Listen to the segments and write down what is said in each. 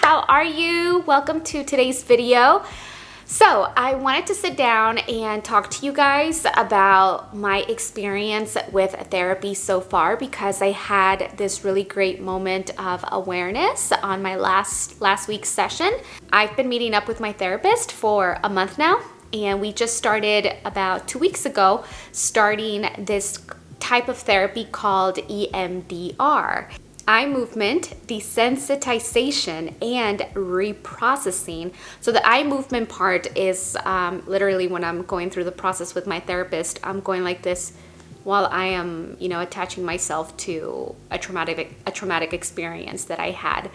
how are you? Welcome to today's video. So I wanted to sit down and talk to you guys about my experience with therapy so far because I had this really great moment of awareness on my last week's session. I've been meeting up with my therapist for a month now, and we just started about 2 weeks ago starting this type of therapy called EMDR. Eye movement, desensitization, and reprocessing. So the eye movement part is literally when I'm going through the process with my therapist, I'm going like this while I am, attaching myself to a traumatic experience that I had.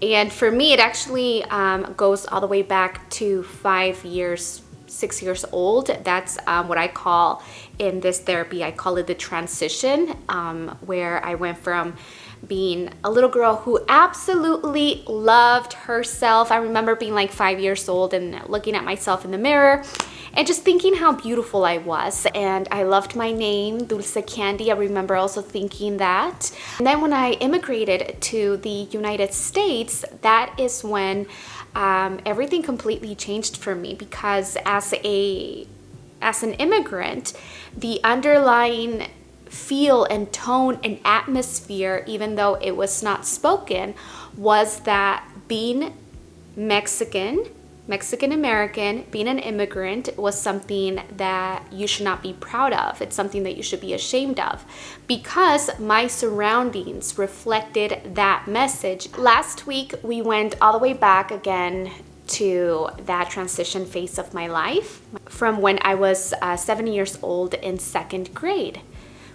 And for me, it actually goes all the way back to 6 years old. That's what I call in this therapy, I call it the transition, where I went from being a little girl who absolutely loved herself. I remember being like 5 years old and looking at myself in the mirror and just thinking how beautiful I was. And I loved my name, Dulce Candy. I remember also thinking that. And then when I immigrated to the United States, that is when everything completely changed for me, because as an immigrant, the underlying feel and tone and atmosphere, even though it was not spoken, was that being Mexican American, being an immigrant, was something that you should not be proud of. It's something that you should be ashamed of, because my surroundings reflected that message. Last week, we went all the way back again to that transition phase of my life from when I was 7 years old in second grade,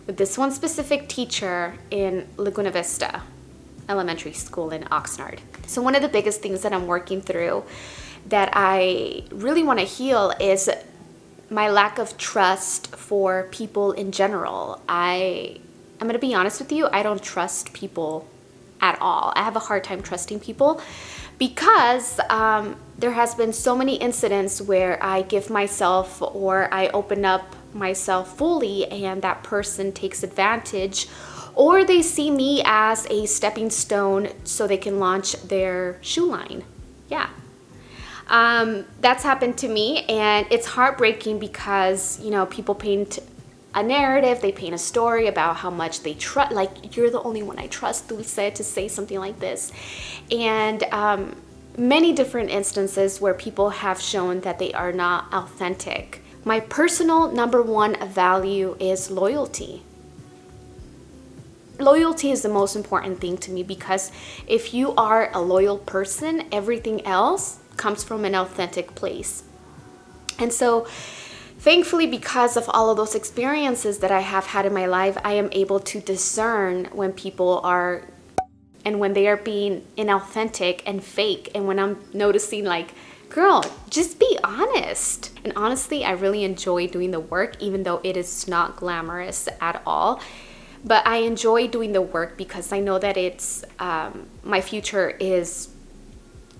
with this one specific teacher in Laguna Vista Elementary School in Oxnard. So one of the biggest things that I'm working through that I really want to heal is my lack of trust for people in general. I'm going to be honest with you, I don't trust people at all. I have a hard time trusting people because there has been so many incidents where I give myself or I open up myself fully and that person takes advantage, or they see me as a stepping stone so they can launch their shoe line. Yeah. That's happened to me, and it's heartbreaking because, people paint a narrative, they paint a story about how much they trust, like, you're the only one I trust, Dulce, to say something like this. And many different instances where people have shown that they are not authentic. My personal number one value is loyalty. Loyalty is the most important thing to me, because if you are a loyal person, everything else comes from an authentic place. And so thankfully, because of all of those experiences that I have had in my life, I am able to discern when people are, and when they are being inauthentic and fake, and when I'm noticing like, girl, just be honest. And honestly, I really enjoy doing the work, even though it is not glamorous at all. But I enjoy doing the work because I know that it's my future is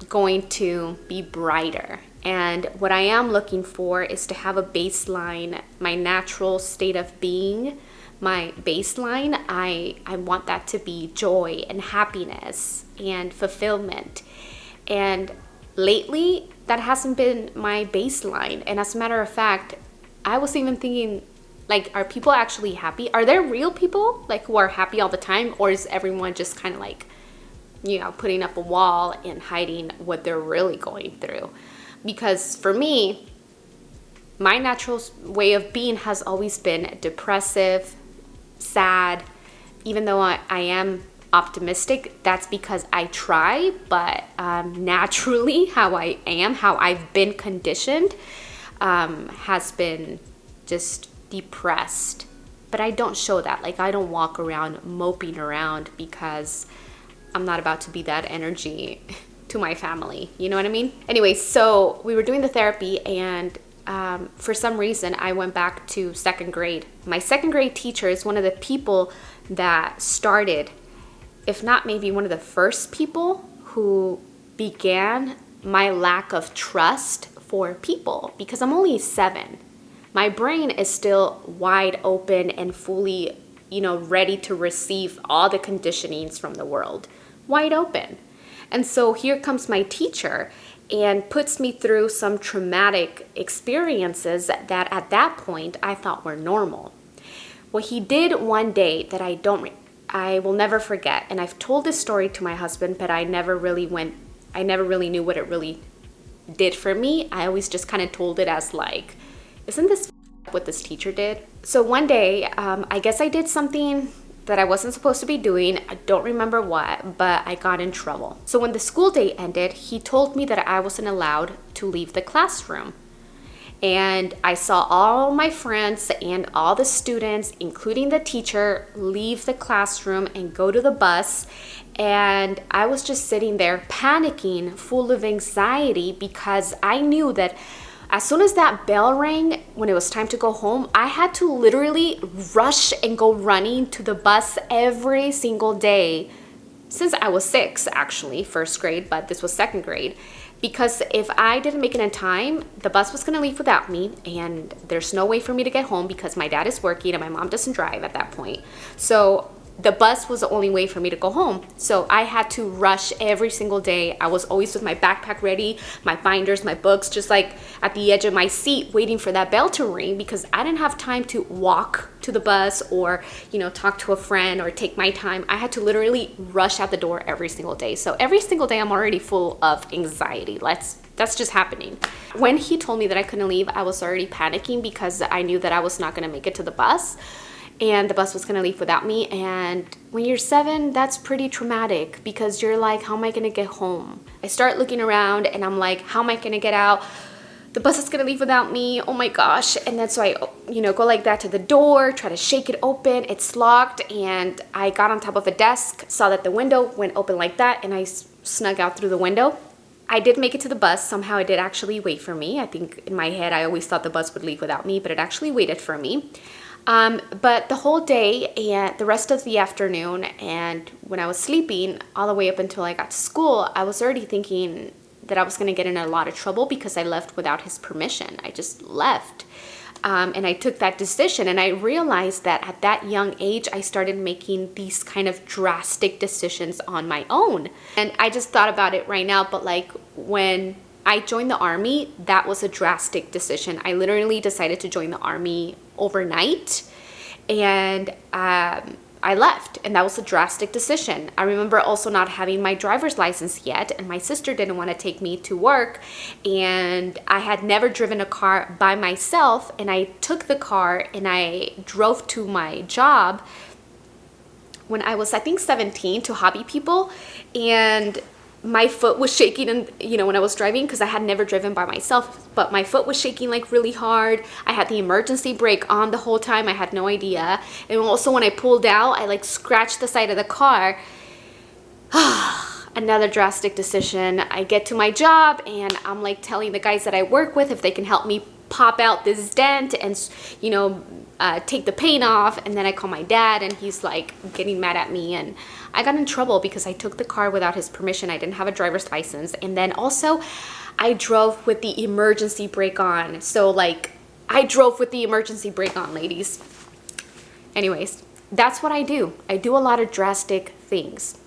going to be brighter. And what I am looking for is to have a baseline, my natural state of being, my baseline. I want that to be joy and happiness and fulfillment. And lately, that hasn't been my baseline. And as a matter of fact, I was even thinking, like, are people actually happy? Are there real people like who are happy all the time? Or is everyone just kind of like, putting up a wall and hiding what they're really going through? Because for me, my natural way of being has always been depressive, sad. Even though I am optimistic, that's because I try, but naturally how I am, how I've been conditioned, has been just depressed. But I don't show that. Like, I don't walk around moping around, because I'm not about to be that energy to my family. You know what I mean? Anyway, so we were doing the therapy, and for some reason I went back to second grade. My second grade teacher is one of the people that started, if not maybe one of the first people who began my lack of trust for people, because I'm only 7. My brain is still wide open and fully, ready to receive all the conditionings from the world. Wide open. And so here comes my teacher and puts me through some traumatic experiences that at that point I thought were normal. What he did one day that I will never forget, and I've told this story to my husband, but I never really knew what it really did for me. I always just kind of told it as like, isn't this what this teacher did? So one day, I guess I did something that I wasn't supposed to be doing. I don't remember what, but I got in trouble. So when the school day ended, he told me that I wasn't allowed to leave the classroom. And I saw all my friends and all the students, including the teacher, leave the classroom and go to the bus. And I was just sitting there panicking, full of anxiety, because I knew that as soon as that bell rang, when it was time to go home, I had to literally rush and go running to the bus every single day since I was 6, actually, first grade, but this was second grade. Because if I didn't make it in time, the bus was gonna leave without me, and there's no way for me to get home because my dad is working and my mom doesn't drive at that point. So the bus was the only way for me to go home. So I had to rush every single day. I was always with my backpack ready, my binders, my books, just like at the edge of my seat waiting for that bell to ring, because I didn't have time to walk to the bus or, talk to a friend or take my time. I had to literally rush out the door every single day. So every single day I'm already full of anxiety. That's just happening. When he told me that I couldn't leave, I was already panicking because I knew that I was not gonna make it to the bus. And the bus was gonna leave without me. And when you're 7, that's pretty traumatic because you're like, how am I gonna get home? I start looking around and I'm like, how am I gonna get out? The bus is gonna leave without me, oh my gosh. And then so I, go like that to the door, try to shake it open, it's locked, and I got on top of a desk, saw that the window went open like that, and I snuck out through the window. I did make it to the bus. Somehow it did actually wait for me. I think in my head, I always thought the bus would leave without me, but it actually waited for me. But the whole day and the rest of the afternoon, and when I was sleeping all the way up until I got to school, I was already thinking that I was going to get in a lot of trouble because I left without his permission. I just left. And I took that decision, and I realized that at that young age, I started making these kind of drastic decisions on my own. And I just thought about it right now, but like when I joined the Army, that was a drastic decision. I literally decided to join the Army overnight, and I left, and that was a drastic decision. I remember also not having my driver's license yet, and my sister didn't want to take me to work, and I had never driven a car by myself, and I took the car and I drove to my job when I was, I think, 17 to Hobby People, and my foot was shaking, and when I was driving, because I had never driven by myself, but my foot was shaking like really hard. I had the emergency brake on the whole time. I had no idea. And also when I pulled out, I like scratched the side of the car. Another drastic decision. I get to my job and I'm like telling the guys that I work with if they can help me pop out this dent and take the paint off. And then I call my dad, and he's like getting mad at me, and I got in trouble because I took the car without his permission. I didn't have a driver's license, and then also I drove with the emergency brake on. So like I drove with the emergency brake on, ladies. Anyways, that's what I do. I do a lot of drastic things.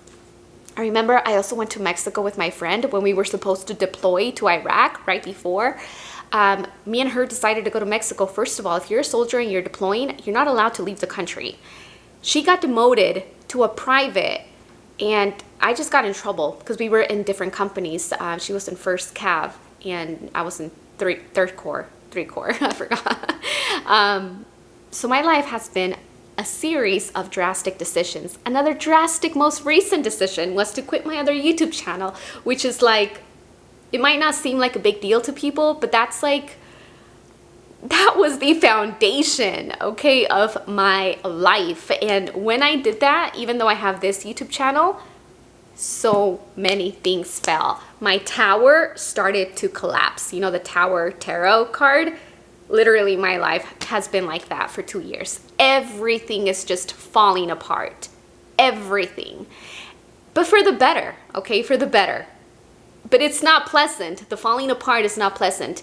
I remember I also went to Mexico with my friend when we were supposed to deploy to Iraq right before. Me and her decided to go to Mexico. First of all, if you're a soldier and you're deploying, you're not allowed to leave the country. She got demoted to a private, and I just got in trouble because we were in different companies. She was in 1st Cav, and I was in 3rd Corps, I forgot. So my life has been a series of drastic decisions. Another drastic, most recent decision was to quit my other YouTube channel, which is like, it might not seem like a big deal to people, but that was the foundation, okay, of my life. And when I did that, even though I have this YouTube channel, so many things fell. My tower started to collapse. You know, the Tower Tarot card? Literally, my life has been like that for 2 years. Everything is just falling apart. Everything. But for the better, okay, for the better. But it's not pleasant. The falling apart is not pleasant.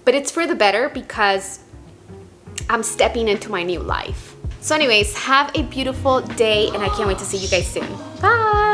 But it's for the better because I'm stepping into my new life. So anyways, have a beautiful day, and I can't wait to see you guys soon. Bye!